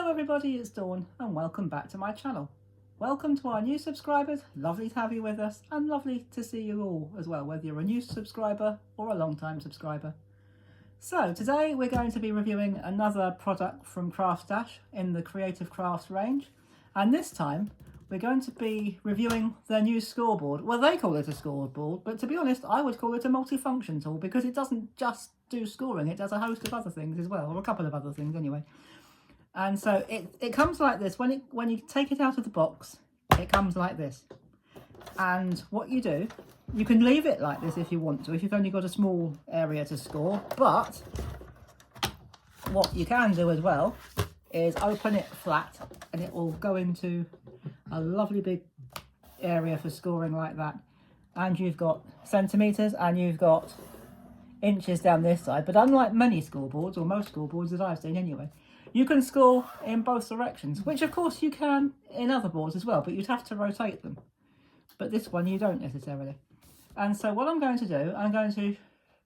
Hello everybody, it's Dawn and welcome back to my channel. Welcome to our new subscribers, lovely to have you with us and lovely to see you all as well, whether you're a new subscriber or a long time subscriber. So today we're going to be reviewing another product from Craftstash in the Creative Crafts range, and this time we're going to be reviewing their new scoreboard. Well, they call it a scoreboard, but to be honest I would call it a multifunction tool because it doesn't just do scoring, it does a host of other things as well, or a couple of other things anyway. And so it comes like this. When you take it out of the box, it comes like this. And what you do, you can leave it like this if you want to, if you've only got a small area to score. But what you can do as well is open it flat and it will go into a lovely big area for scoring like that. And you've got centimetres and you've got inches down this side. But unlike many scoreboards, or most scoreboards that I've seen anyway, you can score in both directions, which of course you can in other boards as well, but you'd have to rotate them. But this one you don't necessarily. And so what I'm going to do, I'm going to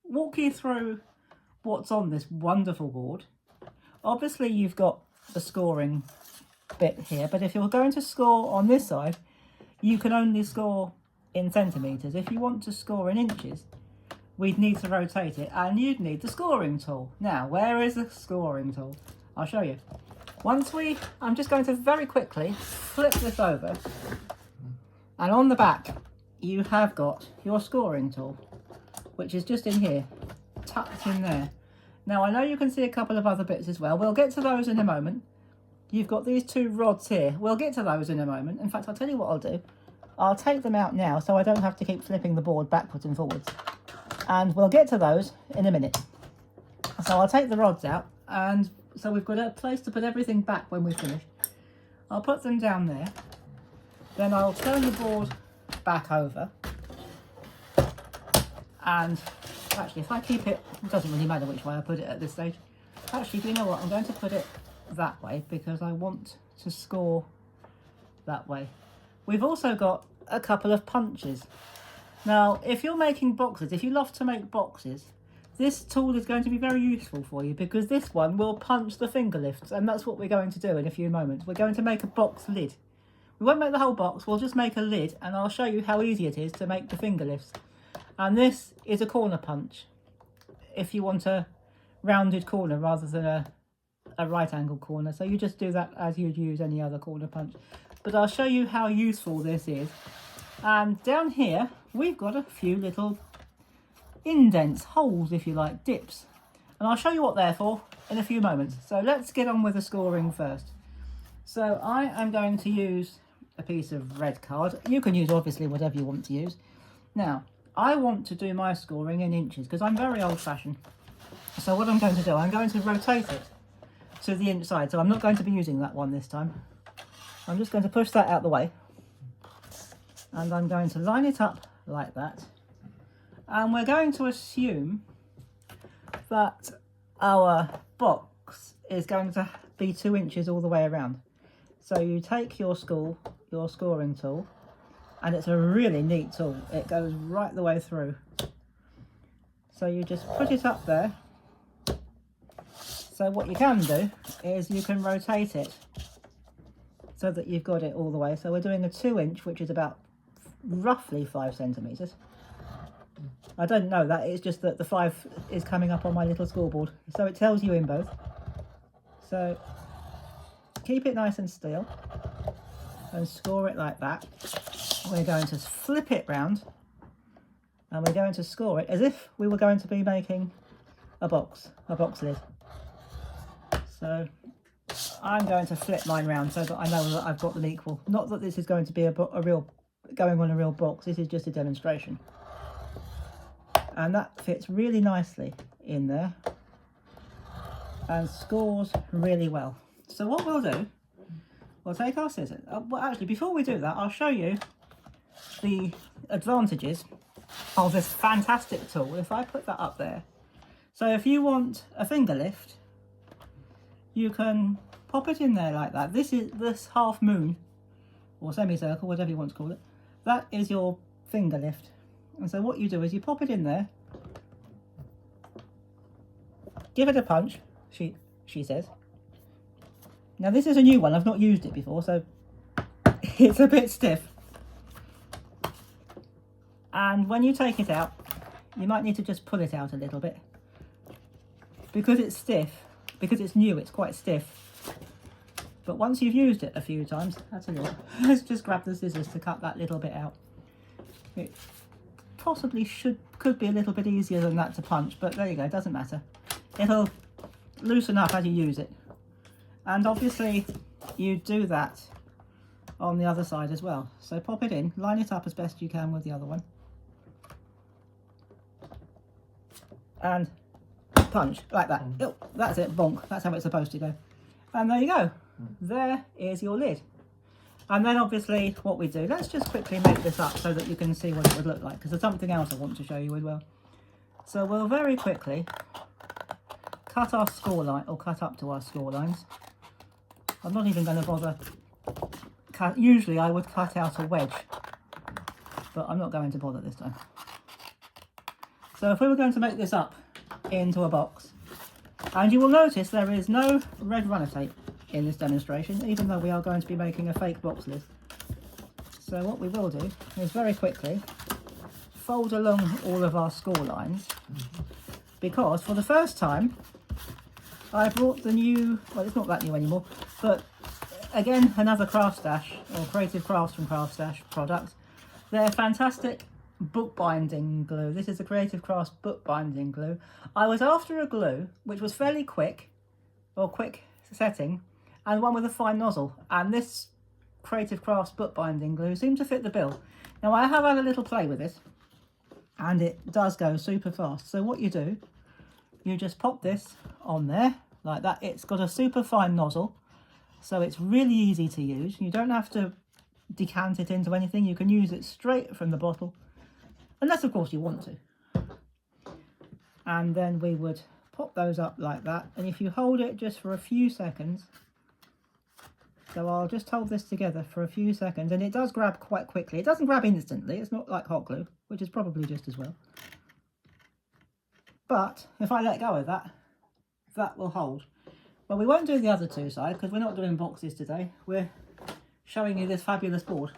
walk you through what's on this wonderful board. Obviously you've got the scoring bit here, but if you're going to score on this side, you can only score in centimetres. If you want to score in inches, we'd need to rotate it and you'd need the scoring tool. Now, where is the scoring tool? I'll show you. I'm just going to very quickly flip this over, and on the back you have got your scoring tool, which is just in here, tucked in there. Now I know you can see a couple of other bits as well. We'll get to those in a moment. You've got these two rods here. We'll get to those in a moment. In fact, I'll tell you what I'll do. I'll take them out now so I don't have to keep flipping the board backwards and forwards. And we'll get to those in a minute. So I'll take the rods out, and so we've got a place to put everything back when we've finished. I'll put them down there. Then I'll turn the board back over. And actually, if I keep it doesn't really matter which way I put it at this stage. Actually, do you know what? I'm going to put it that way because I want to score that way. We've also got a couple of punches. Now, if you're making boxes, if you love to make boxes, this tool is going to be very useful for you because this one will punch the finger lifts, and that's what we're going to do in a few moments. We're going to make a box lid. We won't make the whole box, we'll just make a lid, and I'll show you how easy it is to make the finger lifts. And this is a corner punch, if you want a rounded corner rather than a right angle corner. So you just do that as you'd use any other corner punch. But I'll show you how useful this is. And down here, we've got a few little indents, holes if you like, dips, and I'll show you what they're for in a few moments. So let's get on with the scoring first. So I am going to use a piece of red card. You can use obviously whatever you want to use. Now I want to do my scoring in inches because I'm very old-fashioned. So what I'm going to do, I'm going to rotate it to the inch side. So I'm not going to be using that one this time. I'm just going to push that out the way, and I'm going to line it up like that. And we're going to assume that our box is going to be 2 inches all the way around. So you take your scoring tool, and it's a really neat tool. It goes right the way through. So you just put it up there. So what you can do is you can rotate it so that you've got it all the way. So we're doing a 2 inch, which is about roughly 5 centimetres. I don't know that, it's just that the 5 is coming up on my little scoreboard, so it tells you in both. So keep it nice and still and score it like that. We're going to flip it round and we're going to score it as if we were going to be making a box lid. So I'm going to flip mine round so that I know that I've got them equal. Not that this is going to be going on a real box, this is just a demonstration. And that fits really nicely in there and scores really well. So what we'll do, we'll take our scissors. Well, actually, before we do that, I'll show you the advantages of this fantastic tool. If I put that up there, so if you want a finger lift, you can pop it in there like that. This half moon or semicircle, whatever you want to call it, that is your finger lift. And so what you do is you pop it in there, give it a punch, she says, Now this is a new one, I've not used it before, so it's a bit stiff. And when you take it out, you might need to just pull it out a little bit. Because it's stiff, because it's new, it's quite stiff. But once you've used it a few times, that's a little, let's just grab the scissors to cut that little bit out. It possibly could be a little bit easier than that to punch, but there you go, it doesn't matter. It'll loosen up as you use it. And obviously you do that on the other side as well. So pop it in, line it up as best you can with the other one. And punch, like that. Oh, that's it, bonk. That's how it's supposed to go. And there you go. There is your lid. And then obviously what we do, let's just quickly make this up so that you can see what it would look like, because there's something else I want to show you as well. So we'll very quickly cut our score line, or cut up to our score lines. I'm not even going to bother. Usually I would cut out a wedge, but I'm not going to bother this time. So if we were going to make this up into a box, and you will notice there is no red runner tape in this demonstration, even though we are going to be making a fake box lid. So what we will do is very quickly fold along all of our score lines, because for the first time I brought the new, well, it's not that new anymore, but again, another Craftstash or Creative Crafts from Craftstash product. They're fantastic bookbinding glue. This is the Creative Crafts bookbinding glue. I was after a glue which was fairly quick, or quick setting, and one with a fine nozzle, and this Creative Crafts bookbinding glue seemed to fit the bill. Now I have had a little play with this, and it does go super fast. So what you do, you just pop this on there like that. It's got a super fine nozzle, so it's really easy to use. You don't have to decant it into anything. You can use it straight from the bottle, unless of course you want to. And then we would pop those up like that, and if you hold it just for a few seconds, so I'll just hold this together for a few seconds, and it does grab quite quickly. It doesn't grab instantly, it's not like hot glue, which is probably just as well. But if I let go of that, that will hold. Well, we won't do the other two sides because we're not doing boxes today. We're showing you this fabulous board.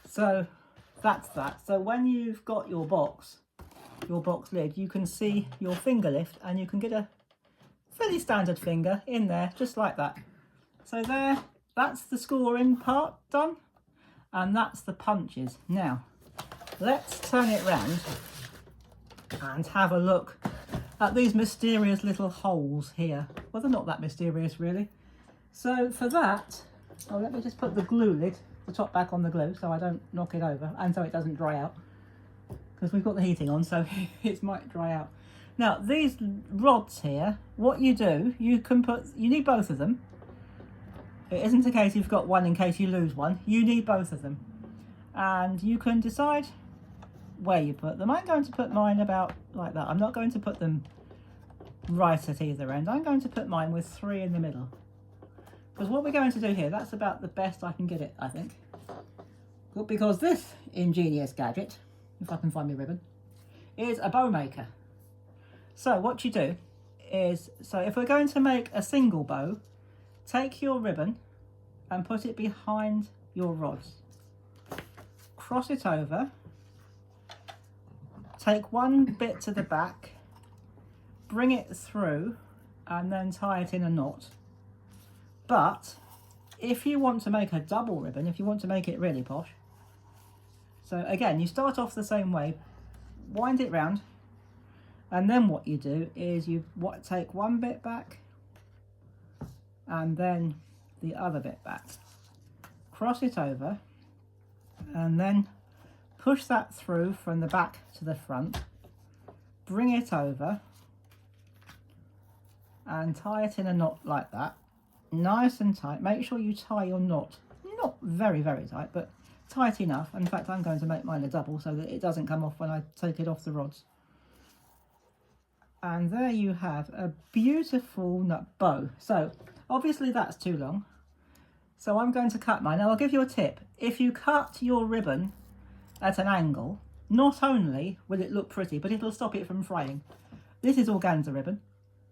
So that's that. So when you've got your box lid, you can see your finger lift, and you can get a fairly standard finger in there, just like that. So there, that's the scoring part done, and that's the punches. Now, let's turn it round and have a look at these mysterious little holes here. Well, they're not that mysterious really. So for that, oh, let me just put the glue lid, the top back on the glue, so I don't knock it over, and so it doesn't dry out, because we've got the heating on, so it might dry out. Now these rods here, what you do, you need both of them. It isn't a case you've got one in case you lose one. You need both of them, and you can decide where you put them. I'm going to put mine about like that. I'm not going to put them right at either end. I'm going to put mine with 3 in the middle, because what we're going to do here, that's about the best I can get it, I think. But because this ingenious gadget, if I can find my ribbon, is a bow maker. So what you do is, so if we're going to make a single bow, take your ribbon and put it behind your rods. Cross it over. Take one bit to the back, bring it through, and then tie it in a knot. But if you want to make a double ribbon, if you want to make it really posh, so again, you start off the same way, wind it round, and then what you do is you take one bit back and then the other bit back. Cross it over, and then push that through from the back to the front, bring it over and tie it in a knot like that, nice and tight. Make sure you tie your knot not very tight, but tight enough. In fact, I'm going to make mine a double so that it doesn't come off when I take it off the rods. And there you have a beautiful bow. So obviously that's too long, so I'm going to cut mine. Now I'll give you a tip. If you cut your ribbon at an angle, not only will it look pretty, but it'll stop it from fraying. This is organza ribbon,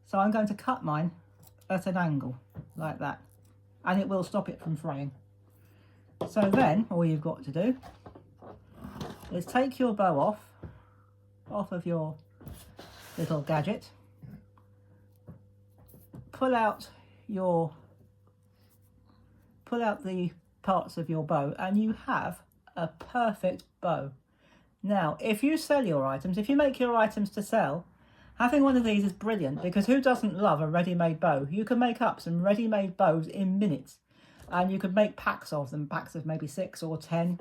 so I'm going to cut mine at an angle like that. and it will stop it from fraying. So then all you've got to do is take your bow off of your little gadget, pull out the parts of your bow, and you have a perfect bow. Now, if you sell your items, if you make your items to sell, having one of these is brilliant, because who doesn't love a ready-made bow? You can make up some ready-made bows in minutes, and you could make packs of them, packs of maybe 6 or 10,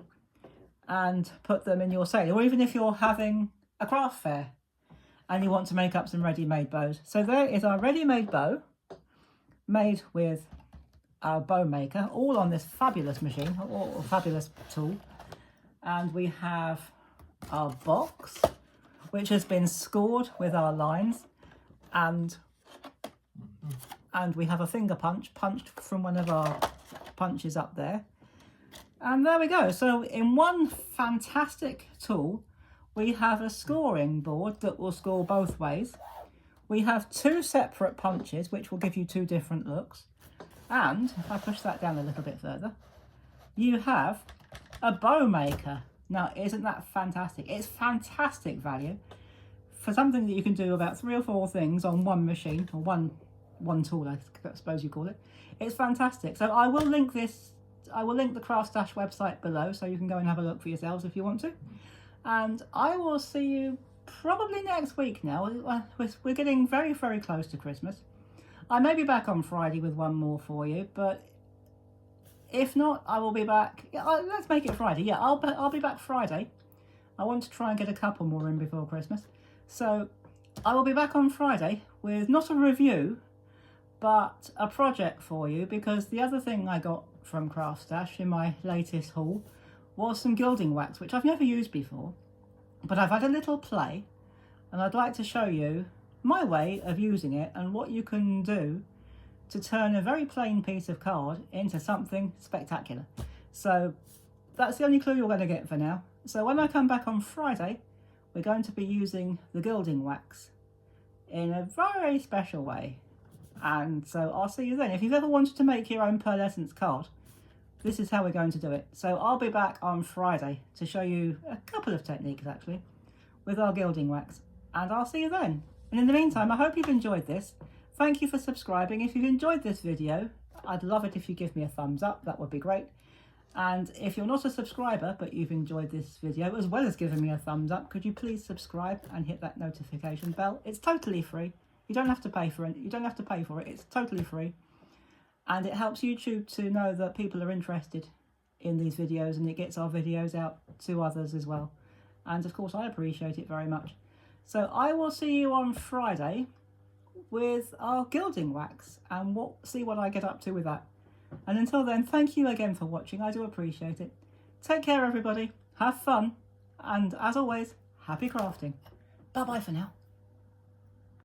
and put them in your sale. Or even if you're having a craft fair and you want to make up some ready-made bows. So there is our ready-made bow, made with our bow maker, all on this fabulous machine, or fabulous tool. And we have our box, which has been scored with our lines, and we have a finger punch punched from one of our punches up there. And there we go. So in one fantastic tool, we have a scoring board that will score both ways. We have 2 separate punches, which will give you 2 different looks. And if I push that down a little bit further, you have a bow maker. Now, isn't that fantastic? It's fantastic value for something that you can do about 3 or 4 things on one machine, or one tool, I suppose you call it. It's fantastic. So I will link this. I will link the Craftstash website below, so you can go and have a look for yourselves if you want to. And I will see you probably next week now. We're getting very, very close to Christmas. I may be back on Friday with one more for you, but if not, I will be back. Yeah, let's make it Friday. Yeah, I'll be back Friday. I want to try and get a couple more in before Christmas. So I will be back on Friday with not a review, but a project for you, because the other thing I got from Craftstash in my latest haul was some gilding wax, which I've never used before, but I've had a little play, and I'd like to show you my way of using it and what you can do to turn a very plain piece of card into something spectacular. So that's the only clue you're going to get for now. So when I come back on Friday, we're going to be using the gilding wax in a very special way. And so I'll see you then. If you've ever wanted to make your own pearlescence card, this is how we're going to do it. So I'll be back on Friday to show you a couple of techniques actually with our gilding wax, and I'll see you then. And in the meantime, I hope you've enjoyed this. Thank you for subscribing. If you've enjoyed this video, I'd love it if you give me a thumbs up. That would be great. And if you're not a subscriber, but you've enjoyed this video, as well as giving me a thumbs up, could you please subscribe and hit that notification bell? It's totally free. You don't have to pay for it. You don't have to pay for it. It's totally free. And it helps YouTube to know that people are interested in these videos, and it gets our videos out to others as well. And of course, I appreciate it very much. So I will see you on Friday with our gilding wax, and see what I get up to with that. And until then, thank you again for watching. I do appreciate it. Take care, everybody. Have fun. And as always, happy crafting. Bye-bye for now.